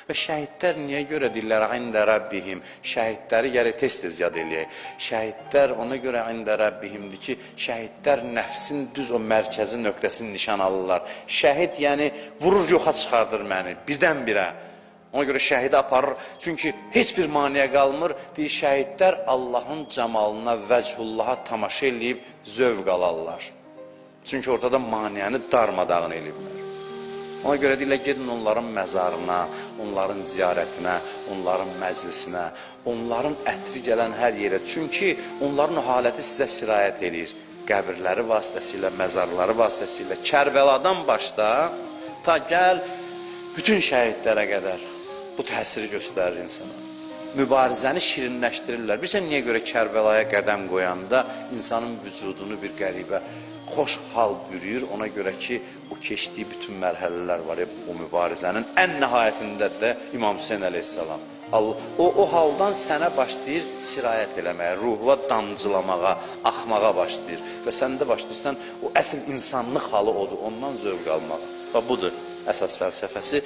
Və şəhidlər niyə görə deyirlər ində Rabbihim? Şəhidləri gərək tez-tez yad eləyək. Şəhidlər ona görə ində Rabbihimdir ki, şəhidlər nəfsin düz o mərkəzi nöqtəsini nişan alırlar. Şəhid yəni vurur yoxa çıxardır məni, birdən-birə. Ona görə şəhidi aparır, çünki heç bir maniyə qalmır, deyir, şəhidlər Allahın camalına, vəchullaha tamaşa eləyib zövq alarlar. Çünki ortada maniyəni darmadağın eləyiblər. Ona görə deyirlər, gedin onların məzarına, onların ziyarətinə, onların məclisinə, onların ətri gələn hər yerə. Çünki onların o haləti sizə sirayət eləyir. Qəbirləri vasitəsilə, məzarları vasitəsilə, Kərbəladan başda, ta gəl bütün şəhidlərə qədər. Bu təsiri göstərir insana. Mübarizəni şirinləşdirirlər. Bilirsən, niyə görə Kərbəlaya qədəm qoyanda insanın vücudunu bir qəribə, xoş hal bürüyür. Ona görə ki, o keçdiyi bütün mərhələlər var ya, o mübarizənin ən nəhayətində də İmam Hüseyin əleyhissalam. O haldan sənə başlayır sirayət eləməyə, ruhva damcılamağa, axmağa başlayır. Və sən də başlayırsan, o əsl insanlıq halı odur, ondan zövq almağa. Və budur əsas fəlsəfəsi.